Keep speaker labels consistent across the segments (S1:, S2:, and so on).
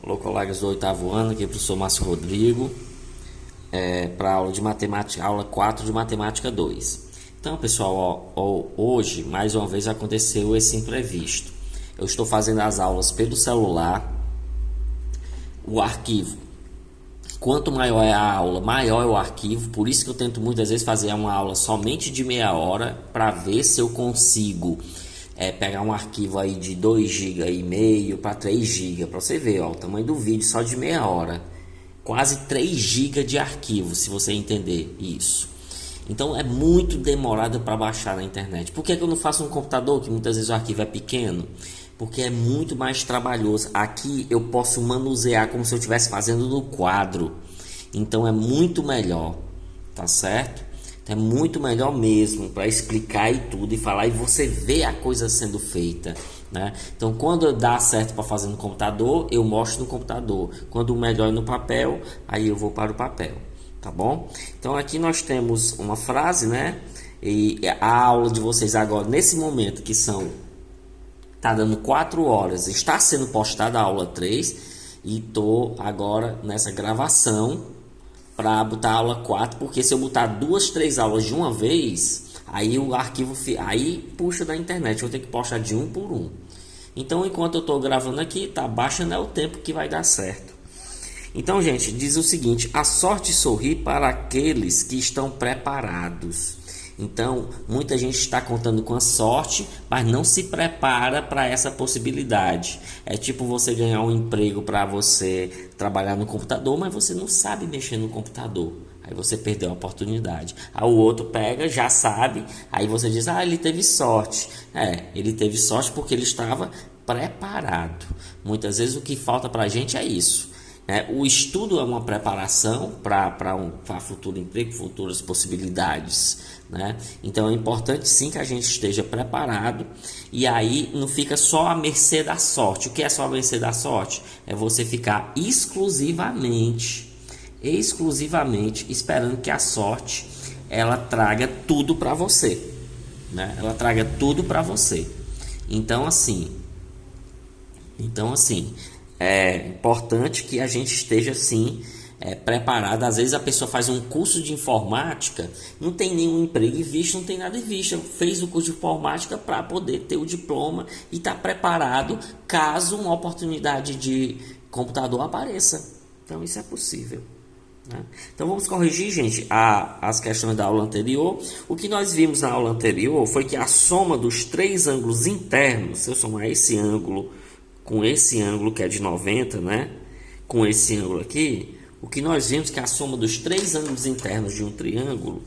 S1: Olá, colegas do oitavo ano, aqui é o professor Márcio Rodrigo, para a aula de matemática, aula 4 de matemática 2. Então, pessoal, hoje, mais uma vez, aconteceu esse imprevisto. Eu estou fazendo as aulas pelo celular, o arquivo. Quanto maior é a aula, maior é o arquivo, por isso que eu tento muitas vezes fazer uma aula somente de meia hora, para ver se eu consigo pegar um arquivo aí de 2,5 GB para 3 GB, para você ver, ó, o tamanho do vídeo só de meia hora, quase 3 GB de arquivo, se você entender isso. Então é muito demorado para baixar na internet. Por que eu não faço um computador, que muitas vezes o arquivo é pequeno? Porque é muito mais trabalhoso. Aqui eu posso manusear como se eu estivesse fazendo no quadro. Então é muito melhor, tá certo? É muito melhor mesmo para explicar e tudo e falar, e você vê a coisa sendo feita, né? Então quando dá certo para fazer no computador, eu mostro no computador. Quando o melhor é no papel, aí eu vou para o papel, tá bom? Então aqui nós temos uma frase, né? E a aula de vocês agora, nesse momento, que tá dando 4 horas, está sendo postada a aula 3, e tô agora nessa gravação para botar a aula 4, porque se eu botar 2, 3 aulas de uma vez, aí o arquivo aí puxa da internet, eu vou ter que postar de um por um. Então, enquanto eu estou gravando aqui, tá baixando o tempo que vai dar certo. Então, gente, diz o seguinte: a sorte sorri para aqueles que estão preparados. Então, muita gente está contando com a sorte, mas não se prepara para essa possibilidade. É tipo você ganhar um emprego para você trabalhar no computador, mas você não sabe mexer no computador. Aí você perdeu a oportunidade. Aí o outro pega, já sabe, aí você diz, ele teve sorte. Ele teve sorte porque ele estava preparado. Muitas vezes o que falta para a gente é isso. O estudo é uma preparação para futuro emprego, futuras possibilidades, né? Então é importante sim que a gente esteja preparado, e aí não fica só à mercê da sorte. O que é só à mercê da sorte? É você ficar exclusivamente esperando que a sorte ela traga tudo para você, né? Ela traga tudo para você. Então assim, é importante que a gente esteja assim preparado. Às vezes a pessoa faz um curso de informática, não tem nenhum emprego em vista, não tem nada em vista, fez o curso de informática para poder ter o diploma e estar preparado caso uma oportunidade de computador apareça. Então isso é possível, né? Então vamos corrigir, gente, as questões da aula anterior. O que nós vimos na aula anterior foi que a soma dos 3 ângulos internos, se eu somar esse ângulo com esse ângulo que é de 90, né? Com esse ângulo aqui, o que nós vimos que a soma dos 3 ângulos internos de um triângulo,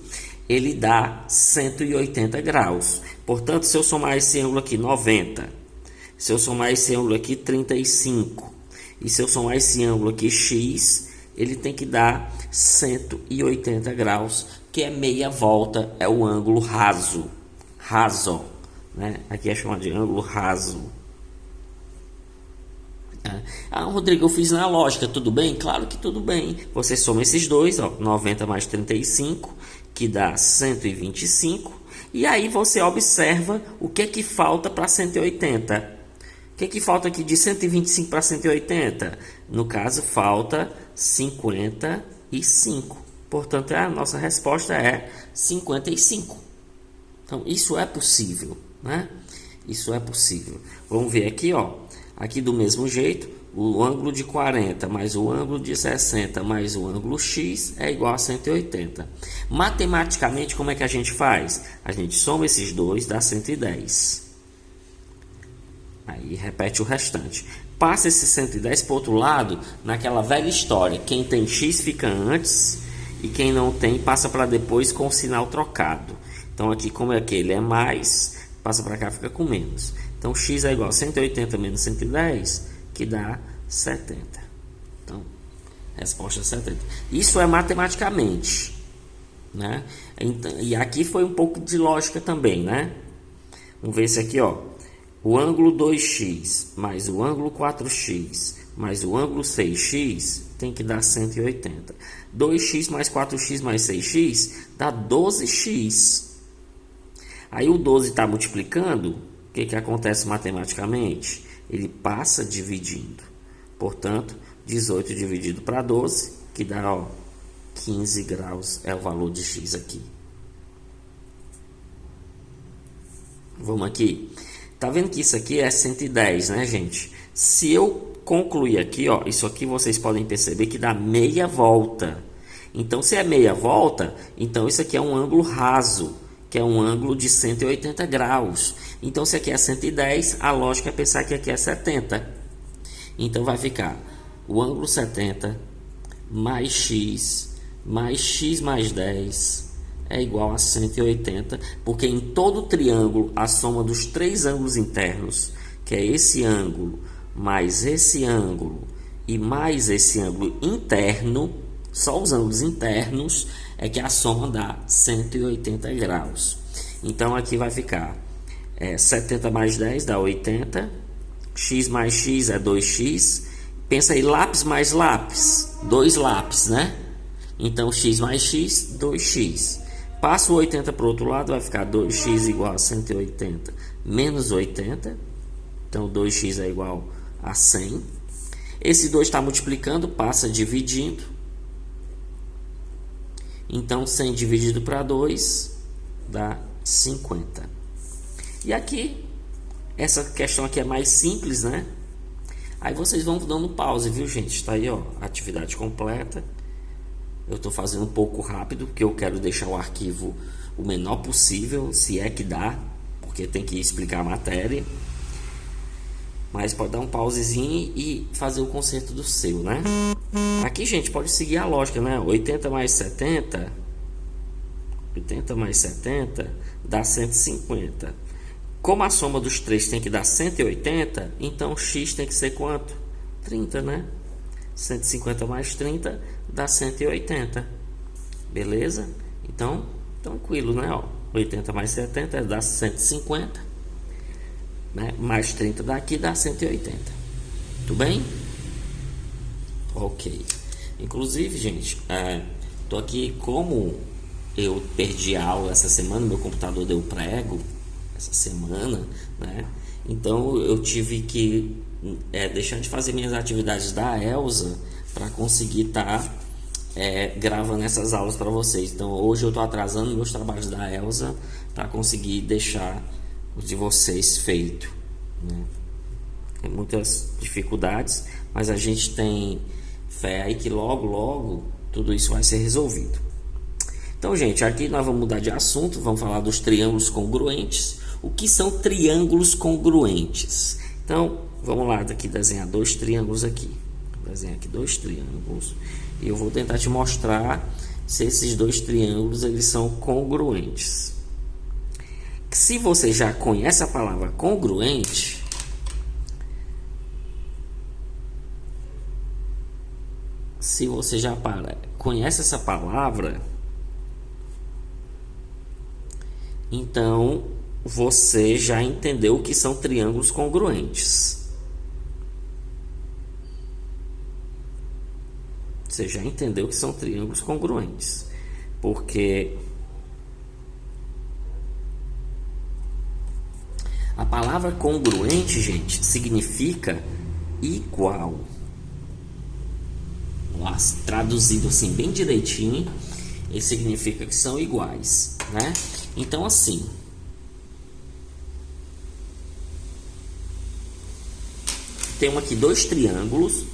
S1: ele dá 180 graus. Portanto, se eu somar esse ângulo aqui 90, se eu somar esse ângulo aqui 35, e se eu somar esse ângulo aqui x, ele tem que dar 180 graus, que é meia volta, é o ângulo raso, né? Aqui é chamado de ângulo raso. Rodrigo, eu fiz na lógica, tudo bem? Claro que tudo bem. Você soma esses dois, 90 mais 35, que dá 125. E aí você observa o que é que falta para 180. O que é que falta aqui de 125 para 180? No caso, falta 55. Portanto, a nossa resposta é 55. Então, isso é possível, né? Isso é possível. Vamos ver aqui, Aqui do mesmo jeito, o ângulo de 40 mais o ângulo de 60 mais o ângulo x é igual a 180. Matematicamente, como é que a gente faz? A gente soma esses dois, dá 110. Aí repete o restante. Passa esse 110 para o outro lado, naquela velha história. Quem tem x fica antes e quem não tem passa para depois com o sinal trocado. Então aqui, como é que ele é mais, passa para cá, fica com menos. Então, x é igual a 180 menos 110, que dá 70. Então, resposta é 70. Isso é matematicamente, né? Então, e aqui foi um pouco de lógica também, né? Vamos ver esse aqui, O ângulo 2x mais o ângulo 4x mais o ângulo 6x tem que dar 180. 2x mais 4x mais 6x dá 12x. Aí o 12 está multiplicando. O que acontece matematicamente? Ele passa dividindo. Portanto, 18 dividido para 12, que dá, ó, 15 graus é o valor de x aqui. Vamos aqui. Tá vendo que isso aqui é 110, né, gente? Se eu concluir aqui, ó, isso aqui vocês podem perceber que dá meia volta. Então, se é meia volta, então isso aqui é um ângulo raso, que é um ângulo de 180 graus. Então, se aqui é 110, a lógica é pensar que aqui é 70. Então, vai ficar o ângulo 70 mais x mais 10 é igual a 180, porque em todo triângulo, a soma dos três ângulos internos, que é esse ângulo, mais esse ângulo e mais esse ângulo interno, só os ângulos internos, é que a soma dá 180 graus. Então, aqui vai ficar 70 mais 10 dá 80, x mais x é 2x, pensa aí, lápis mais lápis, 2 lápis, né? Então, x mais x, 2x. Passa o 80 para o outro lado, vai ficar 2x igual a 180 menos 80. Então, 2x é igual a 100. Esse 2 está multiplicando, passa dividindo. Então, 100 dividido para 2 dá 50. E aqui, essa questão aqui é mais simples, né? Aí vocês vão dando pause, viu, gente? Está aí, ó, atividade completa. Eu estou fazendo um pouco rápido, porque eu quero deixar o arquivo o menor possível, se é que dá, porque tem que explicar a matéria. Mas pode dar um pausezinho e fazer o conserto do seu, né? Aqui, gente, pode seguir a lógica, né? 80 mais 70 dá 150. Como a soma dos três tem que dar 180, então x tem que ser quanto? 30, né? 150 mais 30 dá 180. Beleza? Então, tranquilo, né? Ó, 80 mais 70 dá 150. Né? Mais 30 daqui dá 180. Tudo bem? Ok. Inclusive, gente, tô aqui, como eu perdi a aula essa semana, meu computador deu prego essa semana, né? Então eu tive que deixar de fazer minhas atividades da Elsa para conseguir estar gravando essas aulas para vocês. Então hoje eu estou atrasando meus trabalhos da Elsa para conseguir deixar os de vocês feito, né? Tem muitas dificuldades, mas a gente tem fé aí que logo tudo isso vai ser resolvido. Então, gente, aqui nós vamos mudar de assunto, vamos falar dos triângulos congruentes. O que são triângulos congruentes? Então, vamos lá, daqui desenhar dois triângulos aqui. Vou desenhar aqui dois triângulos e eu vou tentar te mostrar se esses dois triângulos eles são congruentes. Se você já conhece a palavra congruente, se você já conhece essa palavra, então você já entendeu o que são triângulos congruentes. Você já entendeu que são triângulos congruentes, porque a palavra congruente, gente, significa igual. Nossa, traduzido assim bem direitinho, ele significa que são iguais, né? Então, assim, temos aqui dois triângulos.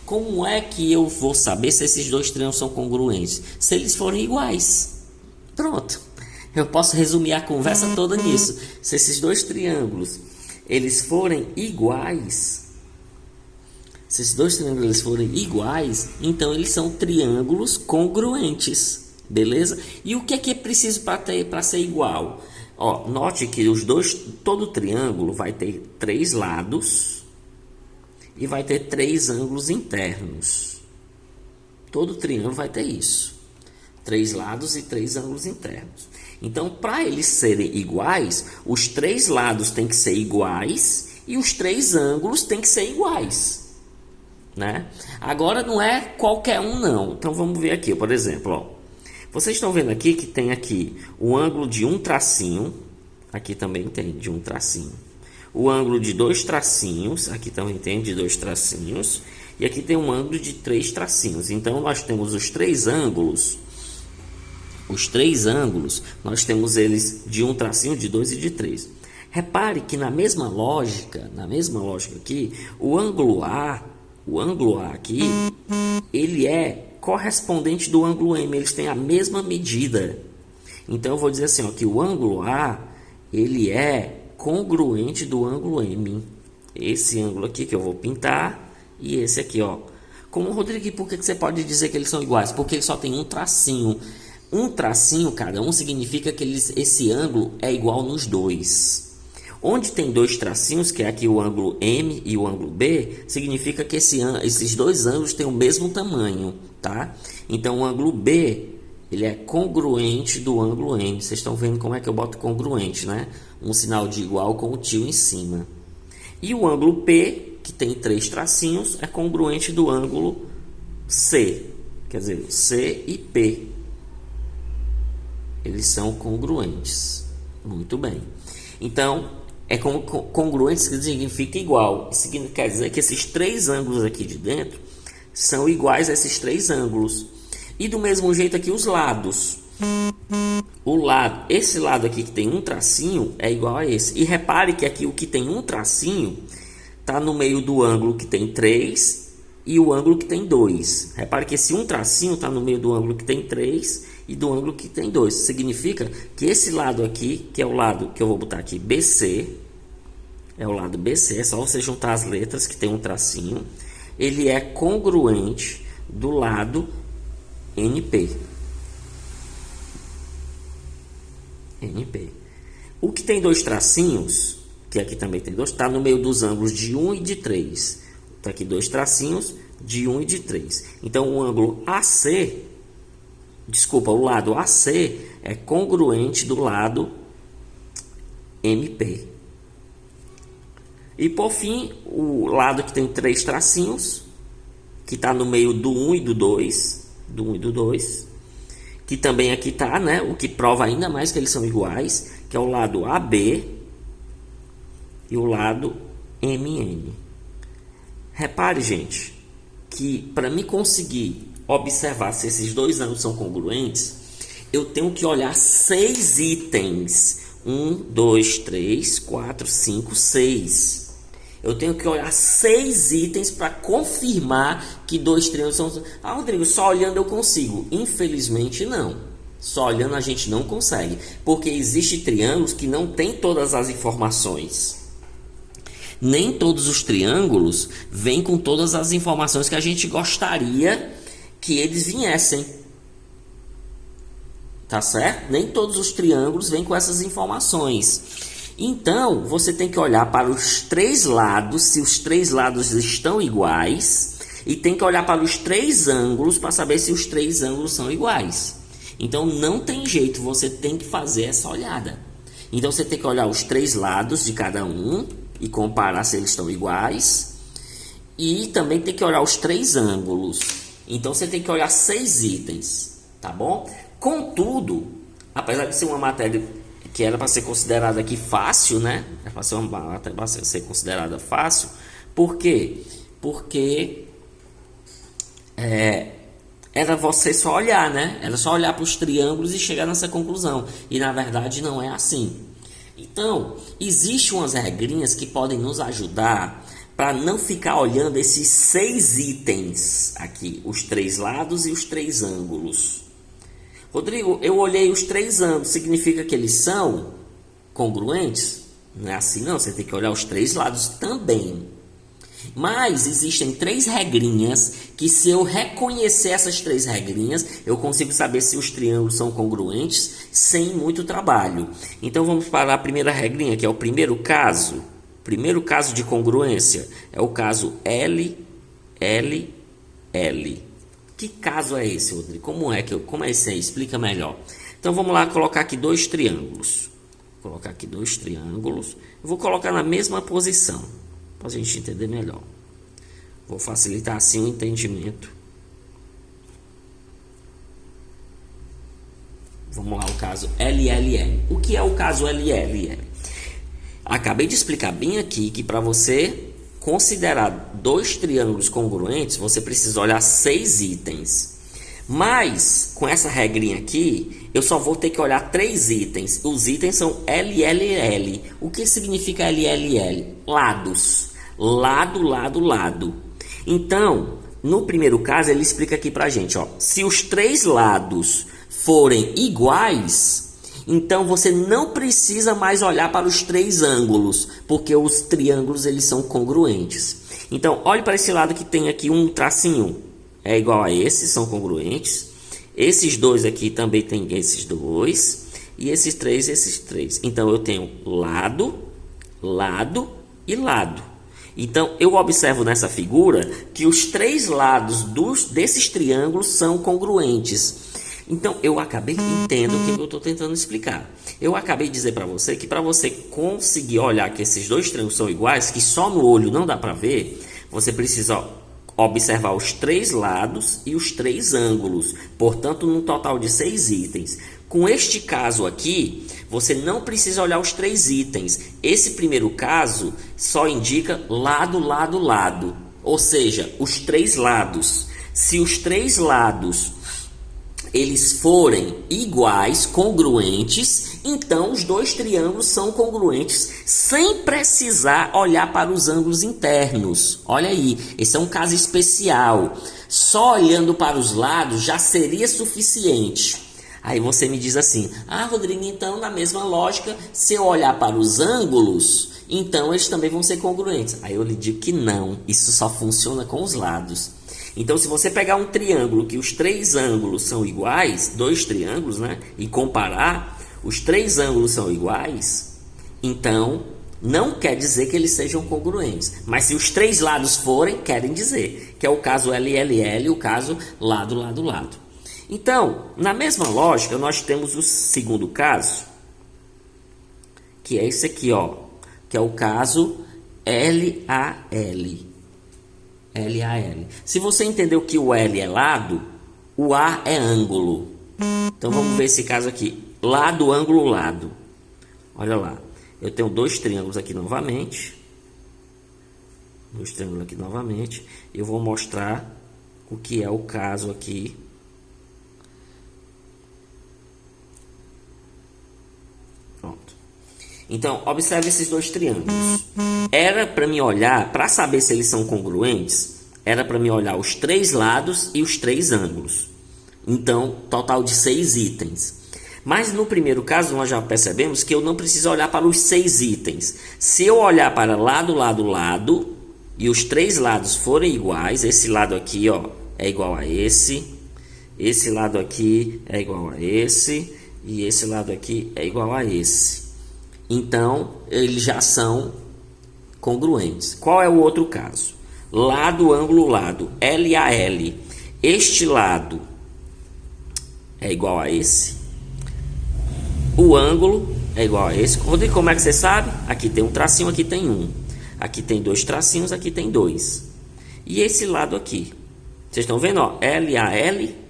S1: Como é que eu vou saber se esses dois triângulos são congruentes? Se eles forem iguais. Pronto. Eu posso resumir a conversa toda nisso. Se esses dois triângulos eles forem iguais, então eles são triângulos congruentes, beleza? E o que é preciso para ser igual? Ó, note que todo triângulo vai ter três lados e vai ter três ângulos internos. Todo triângulo vai ter isso. Três lados e três ângulos internos. Então, para eles serem iguais, os três lados têm que ser iguais e os três ângulos têm que ser iguais, né? Agora, não é qualquer um, não. Então, vamos ver aqui, por exemplo, ó. Vocês estão vendo aqui que tem aqui o ângulo de um tracinho. Aqui também tem de um tracinho. O ângulo de dois tracinhos. Aqui também tem de dois tracinhos. e aqui tem um ângulo de 3 tracinhos. Então nós temos os três ângulos. Os três ângulos, nós temos eles de um tracinho, de 2 e de 3. Repare que na mesma lógica aqui, o ângulo A aqui, ele é correspondente do ângulo M, eles têm a mesma medida. Então eu vou dizer assim, ó, que o ângulo A, ele é congruente do ângulo M. Esse ângulo aqui que eu vou pintar e esse aqui, ó. Como, Rodrigo, por que você pode dizer que eles são iguais? Porque ele só tem um tracinho. Um tracinho cada um significa que esse ângulo é igual nos dois. Onde tem dois tracinhos, que é aqui o ângulo M e o ângulo B, significa que esses dois ângulos têm o mesmo tamanho, tá? Então o ângulo B, ele é congruente do ângulo M. Vocês estão vendo como é que eu boto congruente, né? Um sinal de igual com o tio em cima. E o ângulo P, que tem 3 tracinhos, é congruente do ângulo C. Quer dizer, C e P. Eles são congruentes. Muito bem. Então, é como congruente significa igual. Isso quer dizer que esses 3 ângulos aqui de dentro são iguais a esses 3 ângulos. E do mesmo jeito aqui os lados. Esse lado aqui que tem um tracinho é igual a esse. E repare que aqui o que tem um tracinho está no meio do ângulo que tem 3 e o ângulo que tem 2. Repare que esse um tracinho está no meio do ângulo que tem 3 e do ângulo que tem 2. Significa que esse lado aqui, que é o lado que eu vou botar aqui, BC, é o lado BC, é só você juntar as letras que tem um tracinho, ele é congruente do lado NP. NP. O que tem 2 tracinhos, que aqui também tem 2, está no meio dos ângulos de 1 e de 3. Está aqui 2 tracinhos de 1 e de 3. Então o ângulo AC, o lado AC é congruente do lado MP. E por fim, o lado que tem 3 tracinhos, que está no meio do 1 e do 2, que também aqui está, né, o que prova ainda mais que eles são iguais, que é o lado AB e o lado MN. Repare, gente, que para mim conseguir observar se esses dois ângulos são congruentes, eu tenho que olhar 6 itens. 1, 2, 3, 4, 5, 6. Eu tenho que olhar 6 itens para confirmar que 2 triângulos são... Ah, Rodrigo, só olhando eu consigo. Infelizmente não. Só olhando a gente não consegue. Porque existem triângulos que não têm todas as informações. Nem todos os triângulos vêm com todas as informações que a gente gostaria que eles viessem. Tá certo? Nem todos os triângulos vêm com essas informações. Então, você tem que olhar para os 3 lados, se os 3 lados estão iguais, e tem que olhar para os 3 ângulos para saber se os 3 ângulos são iguais. Então, não tem jeito, você tem que fazer essa olhada. Então, você tem que olhar os 3 lados de cada um e comparar se eles estão iguais. E também tem que olhar os 3 ângulos. Então, você tem que olhar 6 itens, tá bom? Contudo, apesar de ser uma matéria que era para ser considerada aqui fácil, né? Era para ser uma matéria para ser considerada fácil. Por quê? Porque era você só olhar, né? Era só olhar para os triângulos e chegar nessa conclusão. E na verdade não é assim. Então, existem umas regrinhas que podem nos ajudar para não ficar olhando esses 6 itens aqui, os 3 lados e os 3 ângulos. Rodrigo, eu olhei os 3 ângulos, significa que eles são congruentes? Não é assim não, você tem que olhar os 3 lados também. Mas existem 3 regrinhas que, se eu reconhecer essas 3 regrinhas, eu consigo saber se os triângulos são congruentes sem muito trabalho. Então vamos para a primeira regrinha, que é o primeiro caso. O primeiro caso de congruência é o caso L, L, L. Que caso é esse, Rodrigo? Como é esse aí? Explica melhor. Então vamos lá colocar aqui 2 triângulos. Vou colocar aqui 2 triângulos. Eu vou colocar na mesma posição, para a gente entender melhor. Vou facilitar assim o entendimento. Vamos lá, o caso LLL. O que é o caso LLL? Acabei de explicar bem aqui que para você considerar dois triângulos congruentes, você precisa olhar 6 itens. Mas, com essa regrinha aqui, eu só vou ter que olhar 3 itens. Os itens são LLL. O que significa LLL? Lados. Lado, lado, lado. Então, no primeiro caso, ele explica aqui pra gente, ó. Se os 3 lados forem iguais, então você não precisa mais olhar para os 3 ângulos, porque os triângulos eles são congruentes. Então, olhe para esse lado que tem aqui um tracinho. É igual a esse, são congruentes. Esses dois aqui também tem esses dois. E esses três. Então, eu tenho lado, lado e lado. Então, eu observo nessa figura que os 3 lados desses triângulos são congruentes. Então, eu acabei entendendo o que eu estou tentando explicar. Eu acabei de dizer para você que para você conseguir olhar que esses dois triângulos são iguais, que só no olho não dá para ver, você precisa observar os 3 lados e os 3 ângulos, portanto, num total de 6 itens. Com este caso aqui, você não precisa olhar os 3 itens. Esse primeiro caso só indica lado, lado, lado, ou seja, os 3 lados. Se os 3 lados eles forem iguais, congruentes, então os dois triângulos são congruentes, sem precisar olhar para os ângulos internos. Olha aí, esse é um caso especial. Só olhando para os lados já seria suficiente. Aí você me diz assim, Rodrigo, então na mesma lógica, se eu olhar para os ângulos, então eles também vão ser congruentes. Aí eu lhe digo que não, isso só funciona com os lados. Então, se você pegar um triângulo que os 3 ângulos são iguais, 2 triângulos, né? E comparar, os 3 ângulos são iguais, então não quer dizer que eles sejam congruentes. Mas se os 3 lados forem, querem dizer, que é o caso LLL, o caso lado, lado, lado. Então, na mesma lógica, nós temos o segundo caso, que é esse aqui, ó, que é o caso LAL. LAL. Se você entendeu que o L é lado, o A é ângulo. Então vamos ver esse caso aqui. Lado, ângulo, lado. Olha lá. Eu tenho 2 triângulos aqui novamente. 2 triângulos aqui novamente. Eu vou mostrar o que é o caso aqui. Pronto. Então, observe esses 2 triângulos. Era para mim olhar, para saber se eles são congruentes, era para mim olhar os 3 lados e os 3 ângulos. Então, total de 6 itens. Mas no primeiro caso, nós já percebemos que eu não preciso olhar para os 6 itens. Se eu olhar para lado, lado, lado, e os 3 lados forem iguais, esse lado aqui, ó, é igual a esse lado aqui é igual a esse, e esse lado aqui é igual a esse. Então, eles já são congruentes. Qual é o outro caso? Lado, ângulo, lado. LAL. Este lado é igual a esse. O ângulo é igual a esse. Rodrigo, como é que você sabe? Aqui tem um tracinho, aqui tem um. Aqui tem 2 tracinhos, aqui tem 2. E esse lado aqui. Vocês estão vendo, ó? LAL.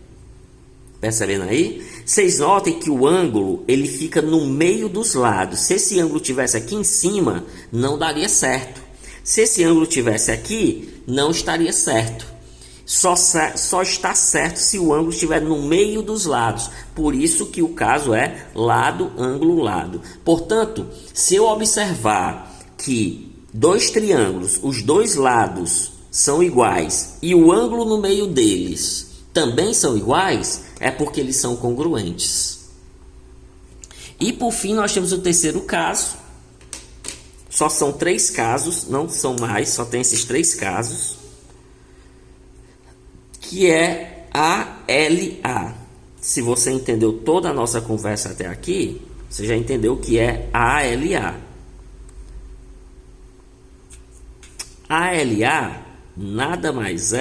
S1: Percebendo aí? Vocês notem que o ângulo ele fica no meio dos lados. Se esse ângulo tivesse aqui em cima, não daria certo. Se esse ângulo tivesse aqui, não estaria certo. Só está certo se o ângulo estiver no meio dos lados. Por isso que o caso é lado, ângulo, lado. Portanto, se eu observar que 2 triângulos, os 2 lados são iguais e o ângulo no meio deles também são iguais, é porque eles são congruentes. E por fim nós temos o terceiro caso. Só são 3 casos, não são mais, só tem esses 3 casos. Que é ALA. Se você entendeu toda a nossa conversa até aqui, você já entendeu o que é ALA. ALA nada mais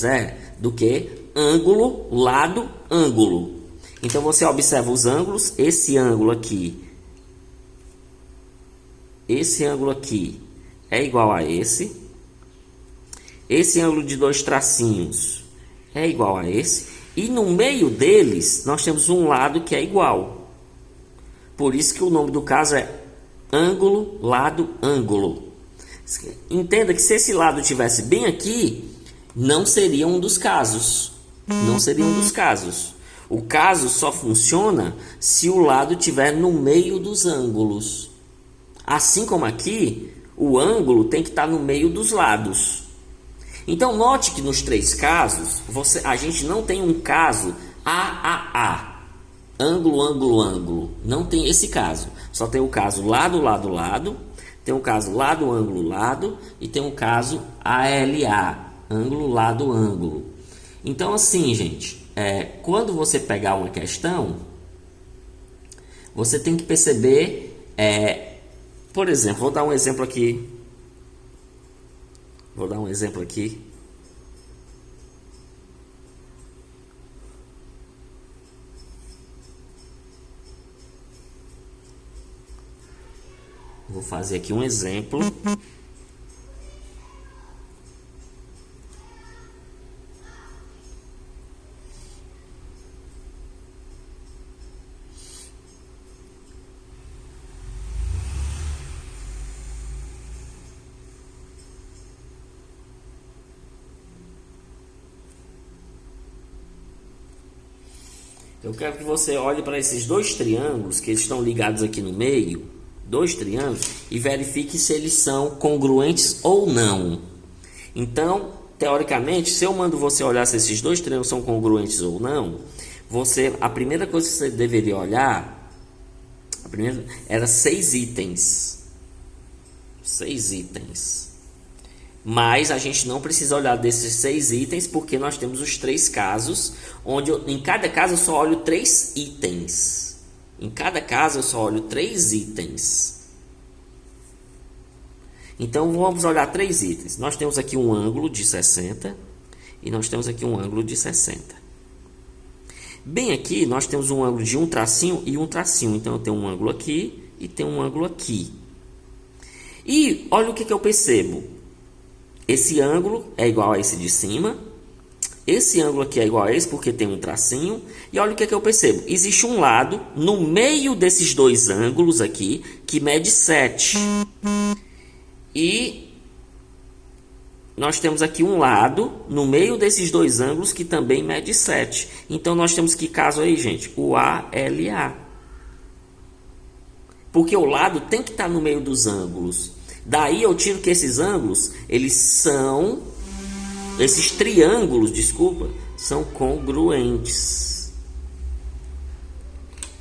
S1: é do que ângulo, lado, ângulo. Então você observa os ângulos, esse ângulo aqui é igual a esse ângulo de 2 tracinhos é igual a esse, e no meio deles nós temos um lado que é igual. Por isso que o nome do caso é ângulo, lado, ângulo. Entenda que se esse lado tivesse bem aqui, não seria um dos casos. Não seria um dos casos. O caso só funciona se o lado estiver no meio dos ângulos. Assim como aqui, o ângulo tem que estar no meio dos lados. Então, note que nos três casos, a gente não tem um caso AAA. Ângulo, ângulo, ângulo. Não tem esse caso. Só tem o caso lado, lado, lado. Tem o caso lado, ângulo, lado. E tem o caso ALA. Ângulo, lado, ângulo. Então, assim, gente, quando você pegar uma questão, você tem que perceber, por exemplo, vou dar um exemplo aqui. Vou fazer aqui um exemplo. Eu quero que você olhe para esses dois triângulos que estão ligados aqui no meio, dois triângulos, e verifique se eles são congruentes ou não. Então, teoricamente, se eu mando você olhar se esses dois triângulos são congruentes ou não, a primeira coisa que você deveria olhar, era 6 itens. 6 itens. Mas a gente não precisa olhar desses 6 itens, porque nós temos os 3 casos, onde em cada caso eu só olho 3 itens. Em cada caso eu só olho 3 itens. Então vamos olhar 3 itens. Nós temos aqui um ângulo de 60 e nós temos aqui um ângulo de 60. Bem aqui nós temos um ângulo de um tracinho e um tracinho. Então eu tenho um ângulo aqui e tenho um ângulo aqui. E olha o que eu percebo. Esse ângulo é igual a esse de cima. Esse ângulo aqui é igual a esse porque tem um tracinho. E olha o que eu percebo. Existe um lado no meio desses dois ângulos aqui que mede 7. E nós temos aqui um lado no meio desses dois ângulos que também mede 7. Então nós temos que caso aí, gente? O ALA. Porque o lado tem que estar no meio dos ângulos. Daí eu tiro que esses ângulos, esses triângulos, são congruentes.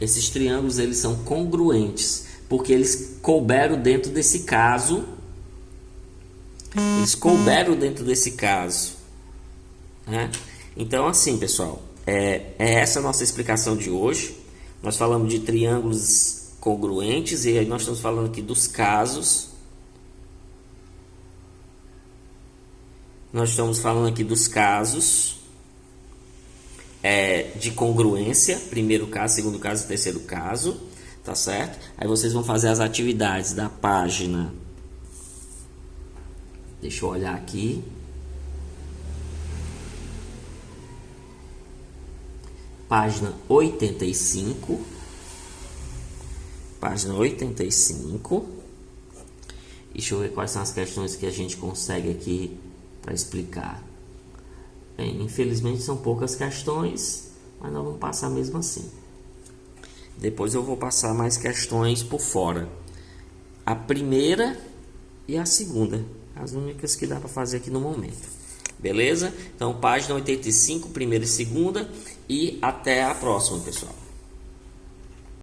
S1: Esses triângulos, eles são congruentes, porque eles couberam dentro desse caso. Né? Então, assim, pessoal, é essa a nossa explicação de hoje. Nós falamos de triângulos congruentes e aí nós estamos falando aqui dos casos. Nós estamos falando aqui dos casos de congruência, primeiro caso, segundo caso e terceiro caso, tá certo? Aí vocês vão fazer as atividades da página. Deixa eu olhar aqui. Página 85. Página 85. Deixa eu ver quais são as questões que a gente consegue aqui para explicar. Bem, infelizmente são poucas questões, mas nós vamos passar mesmo assim. Depois eu vou passar mais questões por fora. A primeira e a segunda, as únicas que dá para fazer aqui no momento. Beleza? Então, página 85, primeira e segunda, e até a próxima, pessoal.